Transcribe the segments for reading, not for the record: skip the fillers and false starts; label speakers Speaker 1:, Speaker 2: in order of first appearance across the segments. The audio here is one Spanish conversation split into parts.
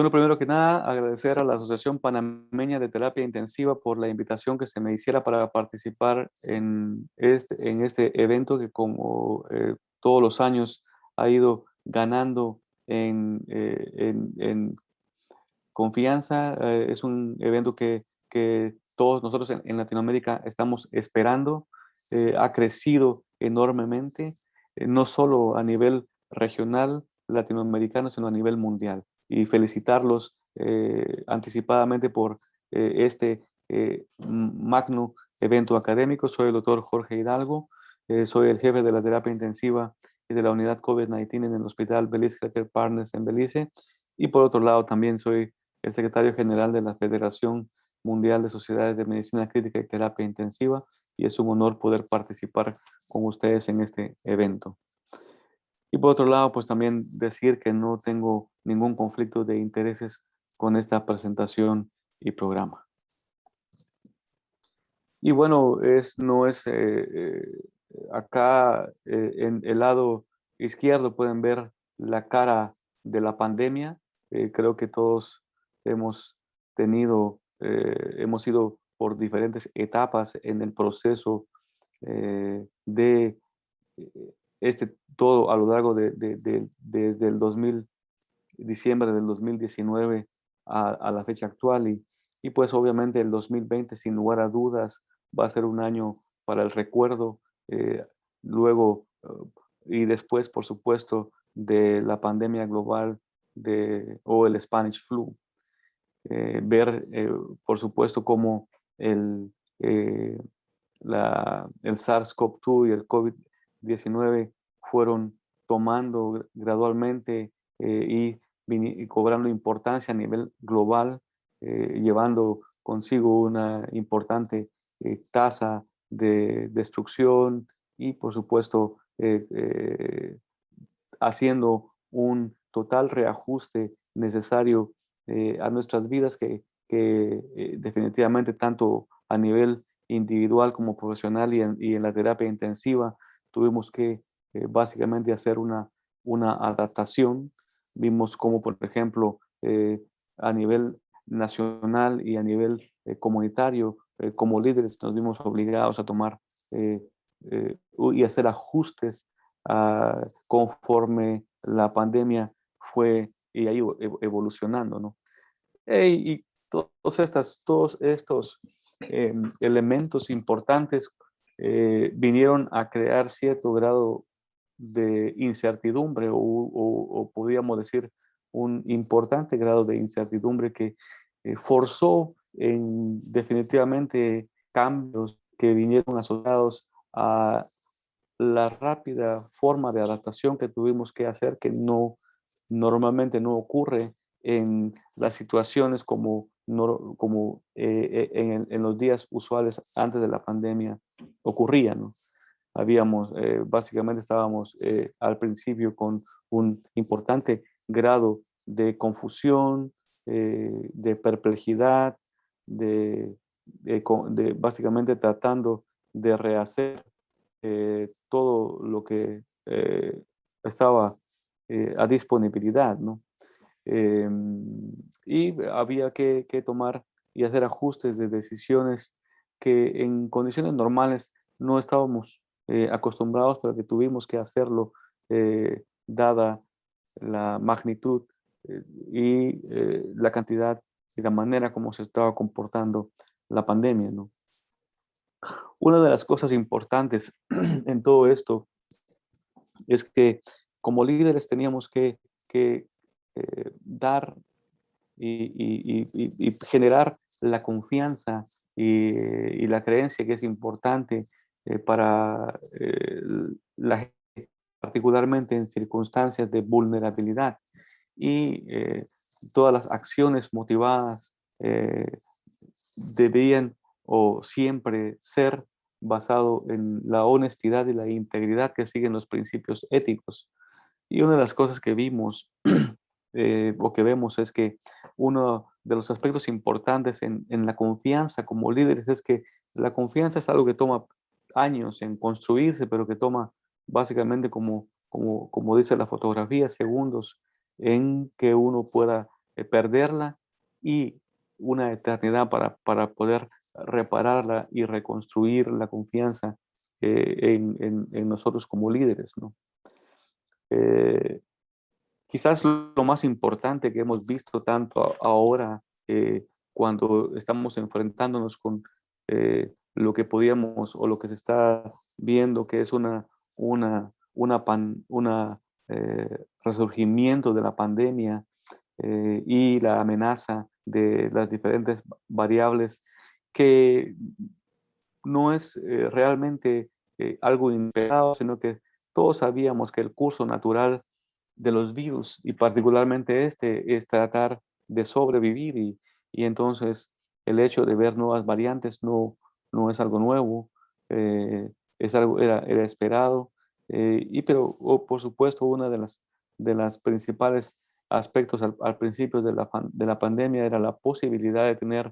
Speaker 1: Bueno, primero que nada, agradecer a la Asociación Panameña de Terapia Intensiva por la invitación que se me hiciera para participar en este evento que como todos los años ha ido ganando en confianza. Es un evento que todos nosotros en Latinoamérica estamos esperando. Ha crecido enormemente, no solo a nivel regional latinoamericano, sino a nivel mundial. Y felicitarlos anticipadamente por este magno evento académico. Soy el doctor Jorge Hidalgo, soy el jefe de la terapia intensiva y de la unidad COVID-19 en el Hospital Belize Healthcare Partners en Belice. Y por otro lado, también soy el secretario general de la Federación Mundial de Sociedades de Medicina Crítica y Terapia Intensiva, y es un honor poder participar con ustedes en este evento. Y por otro lado, pues también decir que no tengo ningún conflicto de intereses con esta presentación y programa. Y bueno, no es acá en el lado izquierdo pueden ver la cara de la pandemia. Creo que todos hemos hemos ido por diferentes etapas en el proceso de todo a lo largo desde el 2000, diciembre del 2019 a la fecha actual. Y pues obviamente el 2020 sin lugar a dudas va a ser un año para el recuerdo. eh, luego y después, por supuesto, de la pandemia global o el Spanish flu. Ver, por supuesto, cómo el, eh, el SARS-CoV-2 y el COVID-19 fueron tomando gradualmente y cobrando importancia a nivel global, llevando consigo una importante tasa de destrucción y, por supuesto, haciendo un total reajuste necesario a nuestras vidas que definitivamente tanto a nivel individual como profesional y en la terapia intensiva tuvimos que básicamente hacer una adaptación. Vimos como, por ejemplo, a nivel nacional y a nivel comunitario, como líderes nos vimos obligados a tomar eh, y hacer ajustes conforme la pandemia fue y ha ido evolucionando, ¿no? Y todos estos elementos importantes vinieron a crear cierto grado de incertidumbre o podríamos decir un importante grado de incertidumbre que forzó definitivamente cambios que vinieron asociados a la rápida forma de adaptación que tuvimos que hacer, que normalmente no ocurre en las situaciones como en los días usuales antes de la pandemia ocurría, ¿no? Básicamente estábamos al principio con un importante grado de confusión, de perplejidad, básicamente tratando de rehacer todo lo que estaba a disponibilidad, ¿no? Y había que tomar y hacer ajustes de decisiones que en condiciones normales no estábamos acostumbrados, pero que tuvimos que hacerlo dada la magnitud y la cantidad y la manera como se estaba comportando la pandemia, ¿no? Una de las cosas importantes en todo esto es que como líderes teníamos que dar y generar la confianza y la creencia que es importante para la gente, particularmente en circunstancias de vulnerabilidad. Y todas las acciones motivadas deberían o siempre ser basado en la honestidad y la integridad que siguen los principios éticos. Y una de las cosas que vimos o que vemos es que uno de los aspectos importantes en la confianza como líderes es que la confianza es algo que toma años en construirse, pero que toma básicamente como dice la fotografía, segundos en que uno pueda perderla y una eternidad para poder repararla y reconstruir la confianza en nosotros como líderes, ¿no? Eh, Quizás lo más importante que hemos visto tanto ahora, cuando estamos enfrentándonos con lo que podíamos o lo que se está viendo, que es resurgimiento de la pandemia, y la amenaza de las diferentes variables, que no es realmente algo inesperado, sino que todos sabíamos que el curso natural de los virus, y particularmente este, es tratar de sobrevivir, y entonces el hecho de ver nuevas variantes no es algo nuevo, es algo, era esperado, por supuesto una de las principales aspectos al principio de la pandemia era la posibilidad de tener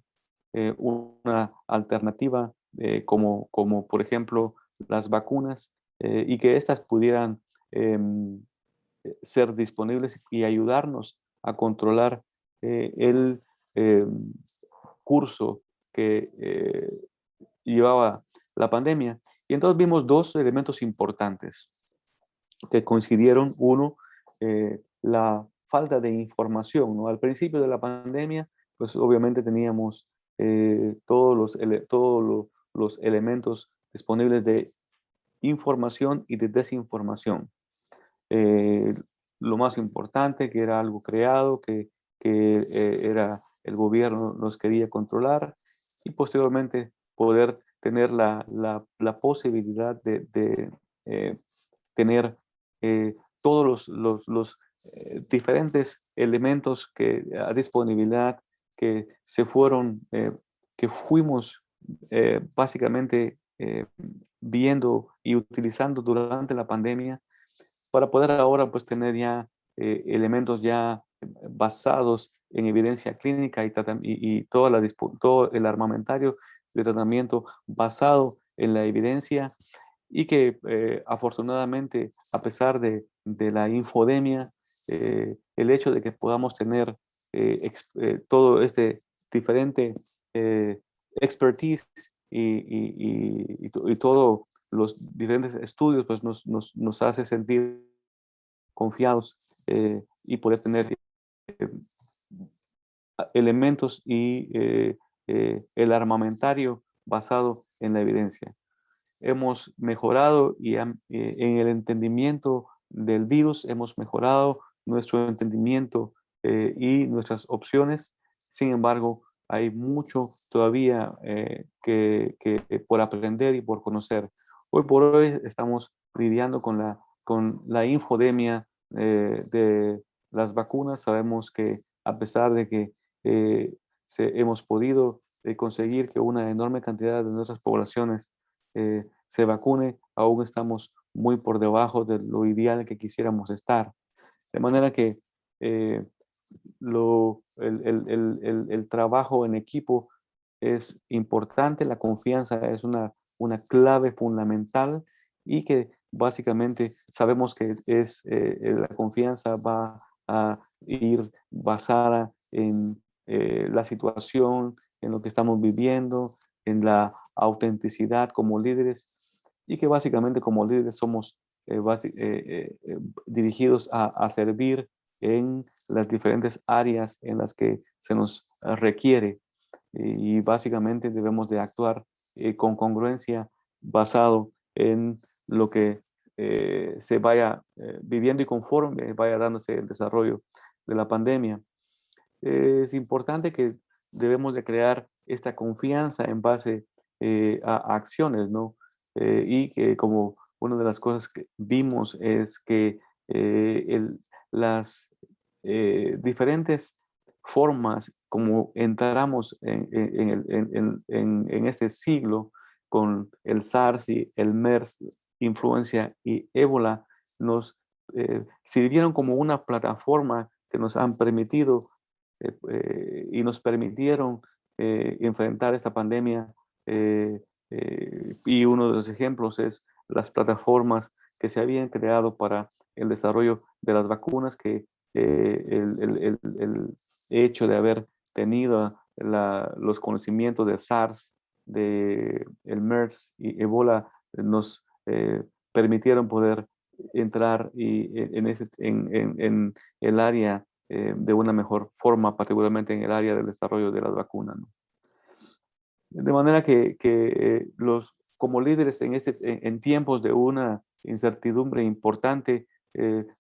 Speaker 1: una alternativa, como por ejemplo las vacunas, y que éstas pudieran em, ser disponibles y ayudarnos a controlar el curso que llevaba la pandemia. Y entonces vimos dos elementos importantes que coincidieron. Uno, la falta de información, ¿no? Al principio de la pandemia, pues obviamente teníamos todos los elementos disponibles de información y de desinformación. eh, lo más importante, que era algo creado, que era el gobierno nos quería controlar, y posteriormente poder tener la posibilidad de tener todos los diferentes elementos a disponibilidad que se fueron, que fuimos básicamente viendo y utilizando durante la pandemia, para poder ahora pues tener ya elementos ya basados en evidencia clínica y todo el armamentario de tratamiento basado en la evidencia, y que afortunadamente, a pesar de la infodemia, el hecho de que podamos tener todo este diferente eh, expertise y todos los diferentes estudios, pues nos hace sentir confiados, y poder tener eh, elementos y el armamentario basado en la evidencia. Hemos mejorado en el entendimiento del virus, hemos mejorado nuestro entendimiento y nuestras opciones. Sin embargo, hay mucho todavía que por aprender y por conocer. Hoy por hoy estamos lidiando con la infodemia de las vacunas. Sabemos que, a pesar de que eh, hemos podido conseguir que una enorme cantidad de nuestras poblaciones se vacune, aún estamos muy por debajo de lo ideal que quisiéramos estar. De manera que eh, el trabajo en equipo es importante, la confianza es una clave fundamental, y que básicamente sabemos que la confianza va a ir basada en la situación, en lo que estamos viviendo, en la autenticidad como líderes, y que básicamente como líderes somos dirigidos a servir en las diferentes áreas en las que se nos requiere, y básicamente debemos de actuar con congruencia, basado en lo que se vaya viviendo y conforme vaya dándose el desarrollo de la pandemia. Es importante que debemos de crear esta confianza en base a acciones, ¿no? Y que, como una de las cosas que vimos, es que las diferentes formas como entramos en este siglo con el SARS y el MERS, influencia y ébola, nos sirvieron como una plataforma que nos han permitido y nos permitieron enfrentar esta pandemia. Y uno de los ejemplos es las plataformas que se habían creado para el desarrollo de las vacunas, que el hecho de haber tenido los conocimientos de SARS, de el MERS y Ebola nos permitieron poder entrar en el área de una mejor forma, particularmente en el área del desarrollo de las vacunas, ¿no? De manera que como líderes en tiempos de una incertidumbre importante,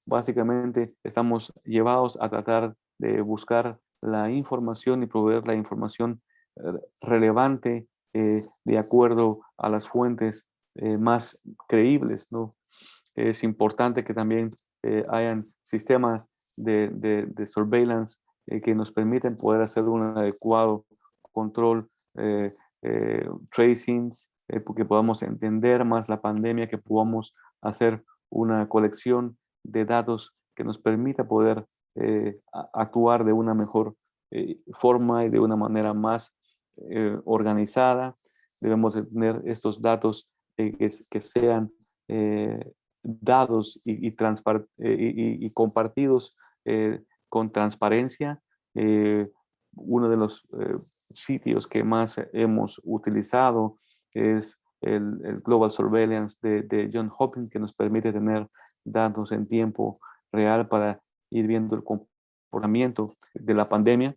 Speaker 1: básicamente estamos llevados a tratar de buscar la información y proveer la información relevante de acuerdo a las fuentes más creíbles, ¿no? Es importante que también hayan sistemas de surveillance que nos permiten poder hacer un adecuado control, eh, tracings, porque podamos entender más la pandemia, que podamos hacer una colección de datos que nos permita poder actuar de una mejor forma y de una manera más organizada. Debemos de tener estos datos que sean dados y compartidos con transparencia. Uno de los sitios que más hemos utilizado es el Global Surveillance de Johns Hopkins, que nos permite tener datos en tiempo real para ir viendo el comportamiento de la pandemia.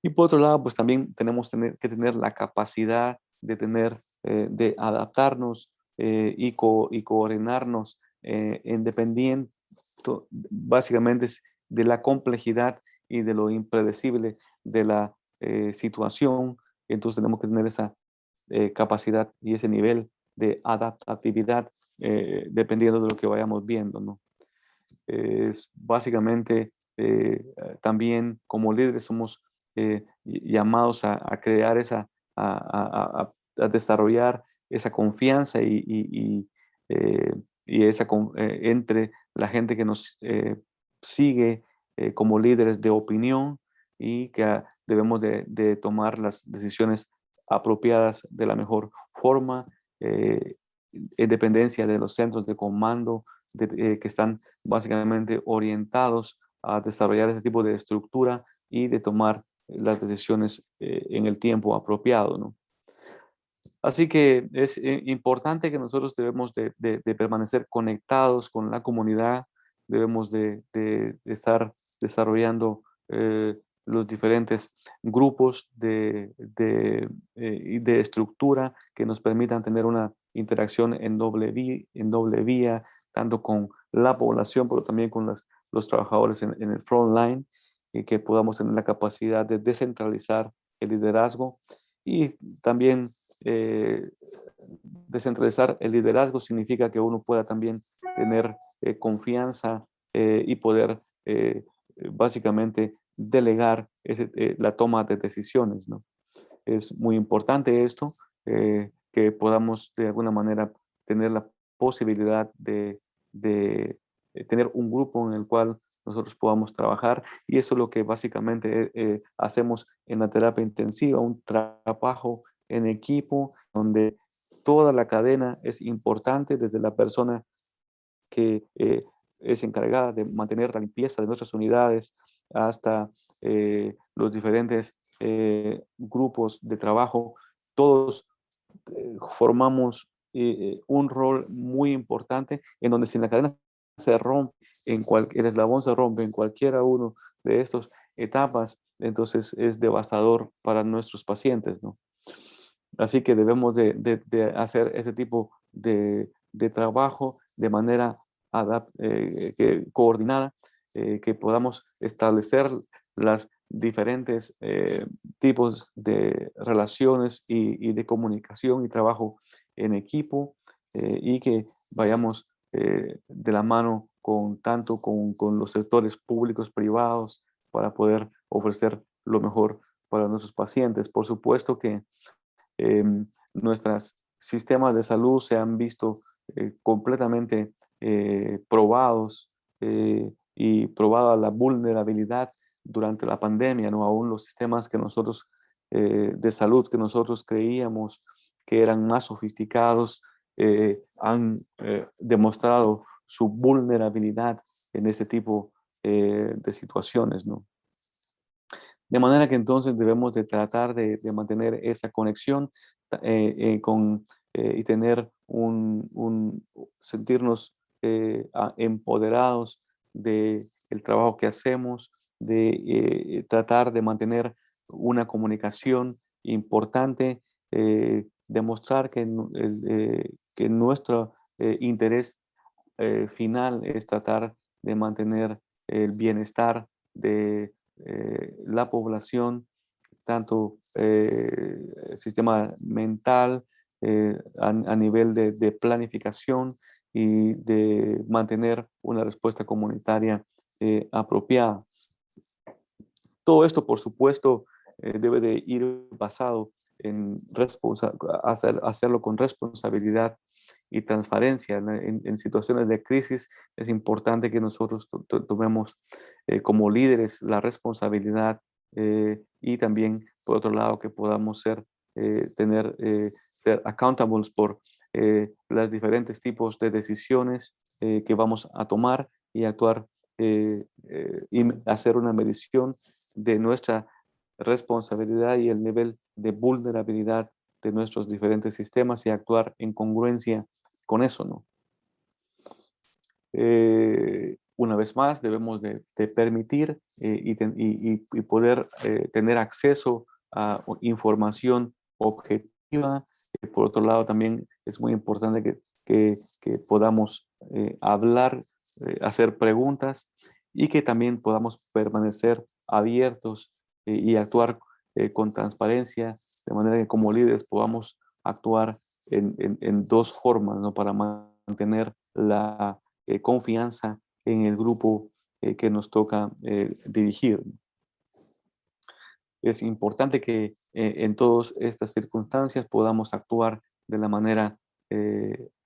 Speaker 1: Y por otro lado, pues también tenemos que tener la capacidad de adaptarnos y coordinarnos dependiendo básicamente de la complejidad y de lo impredecible de la situación. Entonces tenemos que tener esa capacidad y ese nivel de adaptatividad dependiendo de lo que vayamos viendo, ¿no? Es básicamente también como líderes somos llamados a crear a desarrollar esa confianza eh, entre la gente que nos sigue como líderes de opinión y que debemos de tomar las decisiones apropiadas de la mejor forma, en dependencia de los centros de comando que están básicamente orientados a desarrollar ese tipo de estructura y de tomar las decisiones en el tiempo apropiado, ¿no? Así que es importante que nosotros debemos de permanecer conectados con la comunidad, debemos de estar desarrollando los diferentes grupos y de estructura que nos permitan tener una interacción en doble vía, tanto con la población, pero también con los trabajadores en el front line, y que podamos tener la capacidad de descentralizar el liderazgo y también eh, descentralizar el liderazgo significa que uno pueda también tener confianza y poder básicamente delegar la toma de decisiones, ¿no? Es muy importante esto, que podamos de alguna manera tener la posibilidad de tener un grupo en el cual nosotros podamos trabajar, y eso es lo que básicamente hacemos en la terapia intensiva, un trabajo en equipo donde toda la cadena es importante, desde la persona que es encargada de mantener la limpieza de nuestras unidades hasta los diferentes grupos de trabajo. Todos formamos un rol muy importante en donde si la cadena se rompe, el eslabón se rompe en cualquiera uno de estas etapas, entonces es devastador para nuestros pacientes, ¿no? Así que debemos de hacer ese tipo de trabajo de manera coordinada, que podamos establecer las diferentes tipos de relaciones y de comunicación y trabajo en equipo, y que vayamos de la mano con los sectores públicos, privados, para poder ofrecer lo mejor para nuestros pacientes. Por supuesto que nuestros sistemas de salud se han visto completamente probados y probada la vulnerabilidad durante la pandemia, ¿no? Aún los sistemas que nosotros de salud que nosotros creíamos que eran más sofisticados han demostrado su vulnerabilidad en ese tipo de situaciones, ¿no? De manera que entonces debemos de tratar de mantener esa conexión y tener sentirnos empoderados del trabajo que hacemos, de tratar de mantener una comunicación importante, demostrar que nuestro interés final es tratar de mantener el bienestar de la población, tanto sistema mental, a nivel de planificación y de mantener una respuesta comunitaria apropiada. Todo esto, por supuesto, debe de ir basado en hacerlo con responsabilidad y transparencia. En situaciones de crisis es importante que nosotros tomemos como líderes la responsabilidad y también, por otro lado, que podamos ser accountables por los diferentes tipos de decisiones que vamos a tomar y actuar y hacer una medición de nuestra responsabilidad y el nivel de vulnerabilidad de nuestros diferentes sistemas y actuar en congruencia con eso, ¿no? Una vez más, debemos de permitir y poder tener acceso a información objetiva. Por otro lado, también es muy importante que podamos hablar, hacer preguntas y que también podamos permanecer abiertos y actuar con transparencia, de manera que como líderes podamos actuar en dos formas, ¿no? Para mantener la confianza en el grupo que nos toca dirigir. Es importante que en todas estas circunstancias podamos actuar de la manera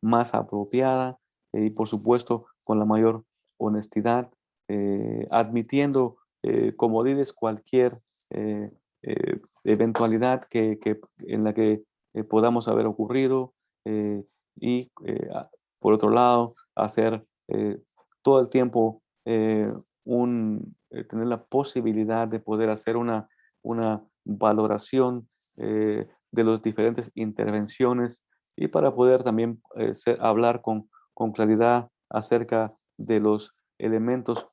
Speaker 1: más apropiada y por supuesto con la mayor honestidad, admitiendo como líderes cualquier eh, eventualidad en la que podamos haber ocurrido y por otro lado hacer todo el tiempo tener la posibilidad de poder hacer una valoración de las diferentes intervenciones y para poder también hablar con claridad acerca de los elementos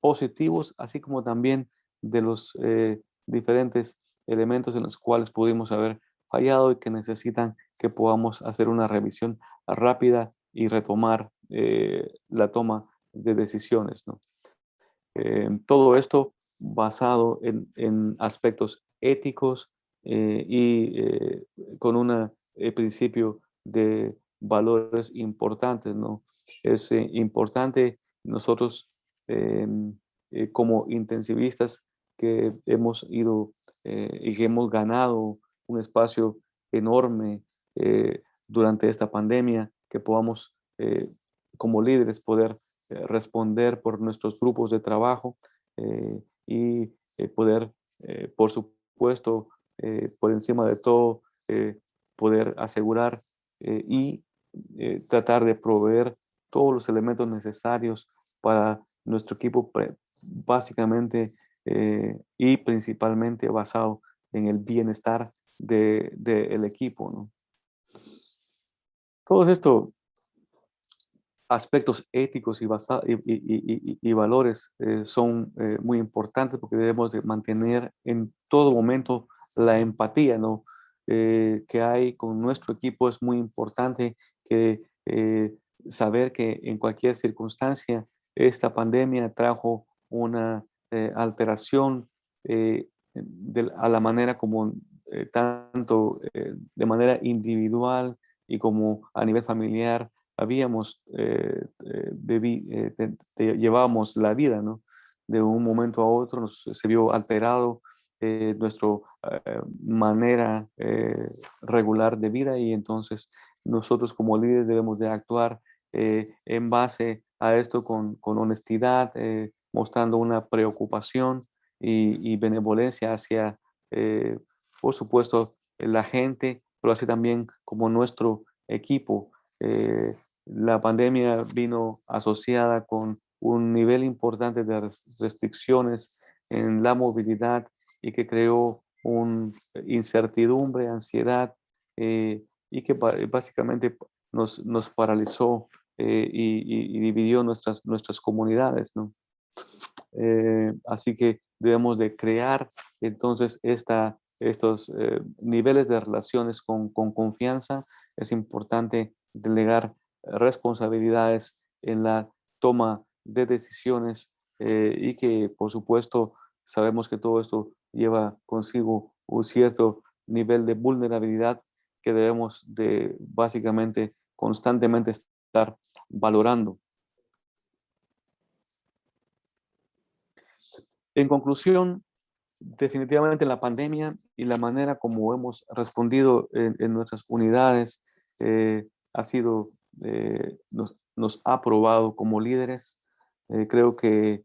Speaker 1: positivos, así como también de los diferentes elementos en los cuales pudimos haber fallado y que necesitan que podamos hacer una revisión rápida y retomar la toma de decisiones, ¿no? Todo esto basado en aspectos éticos y con un principio de valores importantes, ¿no? Es importante nosotros como intensivistas que hemos ido y que hemos ganado un espacio enorme durante esta pandemia, que podamos como líderes poder responder por nuestros grupos de trabajo y poder, por supuesto, por encima de todo, poder asegurar y tratar de proveer todos los elementos necesarios para nuestro equipo, básicamente y principalmente basado en el bienestar del equipo, ¿no? Todo esto aspectos éticos y valores son muy importantes porque debemos de mantener en todo momento la empatía, ¿no? Que hay con nuestro equipo. Es muy importante que saber que en cualquier circunstancia esta pandemia trajo una alteración a la manera como tanto de manera individual y como a nivel familiar habíamos, llevábamos la vida, ¿no? De un momento a otro se vio alterado nuestra manera regular de vida y entonces nosotros como líderes debemos de actuar en base a esto con honestidad, mostrando una preocupación y benevolencia hacia, por supuesto, la gente, pero así también como nuestro equipo. La pandemia vino asociada con un nivel importante de restricciones en la movilidad y que creó una incertidumbre, ansiedad, y que básicamente nos paralizó, y dividió nuestras comunidades, ¿no? Así que debemos de crear entonces estos niveles de relaciones con confianza. Es importante delegar responsabilidades en la toma de decisiones, y que por supuesto sabemos que todo esto lleva consigo un cierto nivel de vulnerabilidad que debemos de básicamente constantemente estar valorando. En conclusión, definitivamente la pandemia y la manera como hemos respondido en nuestras unidades, ha sido, nos ha probado como líderes. Creo que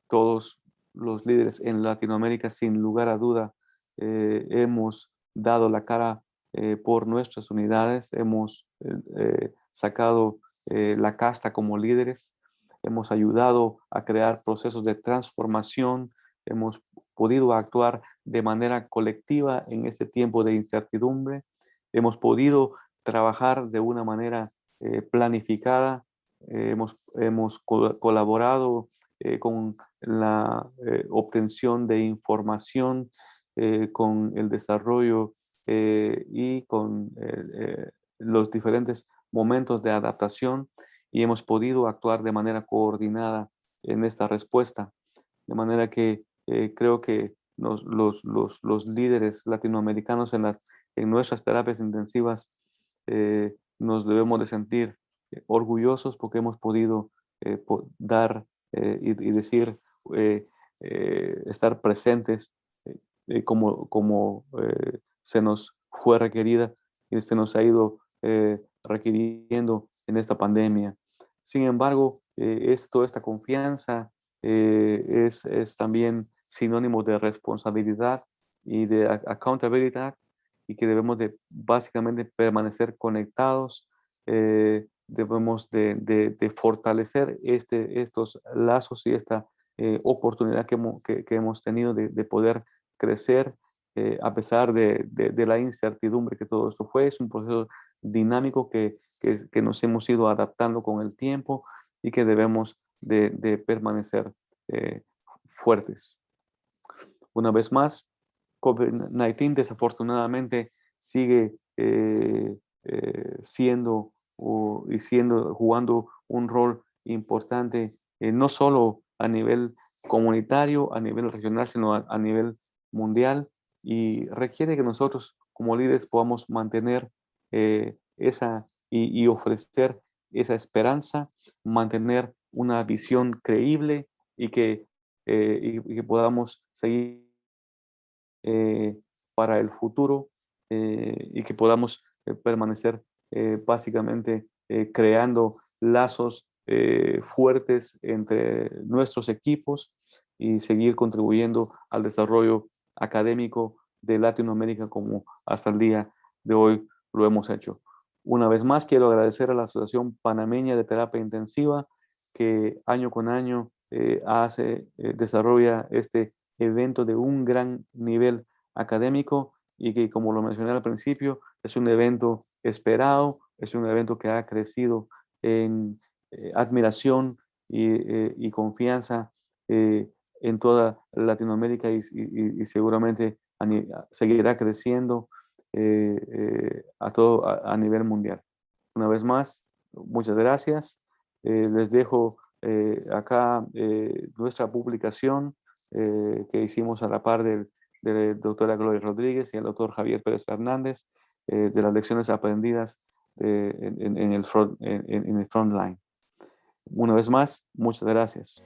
Speaker 1: todos los líderes en Latinoamérica, sin lugar a duda, hemos dado la cara por nuestras unidades, hemos sacado la casta como líderes, hemos ayudado a crear procesos de transformación, hemos podido actuar de manera colectiva en este tiempo de incertidumbre, hemos podido trabajar de una manera planificada, hemos colaborado con la obtención de información, con el desarrollo, y con los diferentes momentos de adaptación, y hemos podido actuar de manera coordinada en esta respuesta. De manera que creo que los líderes latinoamericanos en nuestras terapias intensivas, nos debemos de sentir orgullosos porque hemos podido dar, y decir, eh, estar presentes, como se nos fue requerida y se nos ha ido requiriendo en esta pandemia. Sin embargo, toda esta confianza es también sinónimo de responsabilidad y de accountability, y que debemos de básicamente permanecer conectados, debemos de fortalecer estos lazos y esta oportunidad que hemos tenido de poder crecer, a pesar de la incertidumbre que todo esto fue. Es un proceso dinámico que nos hemos ido adaptando con el tiempo y que debemos de permanecer eh, fuertes. Una vez más, COVID-19 desafortunadamente sigue jugando un rol importante, no solo a nivel comunitario, a nivel regional, sino a nivel mundial, y requiere que nosotros como líderes podamos mantener y ofrecer esa esperanza, mantener una visión creíble y que podamos seguir para el futuro, y que podamos permanecer básicamente creando lazos fuertes entre nuestros equipos y seguir contribuyendo al desarrollo académico de Latinoamérica como hasta el día de hoy lo hemos hecho. Una vez más, quiero agradecer a la Asociación Panameña de Terapia Intensiva que año con año desarrolla este evento de un gran nivel académico y que, como lo mencioné al principio, es un evento esperado, es un evento que ha crecido en admiración y confianza en toda Latinoamérica y seguramente seguirá creciendo a nivel mundial. Una vez más, muchas gracias. Les dejo acá nuestra publicación que hicimos a la par de la doctora Gloria Rodríguez y el doctor Javier Pérez Fernández, de las lecciones aprendidas en el front line. Una vez más, muchas gracias.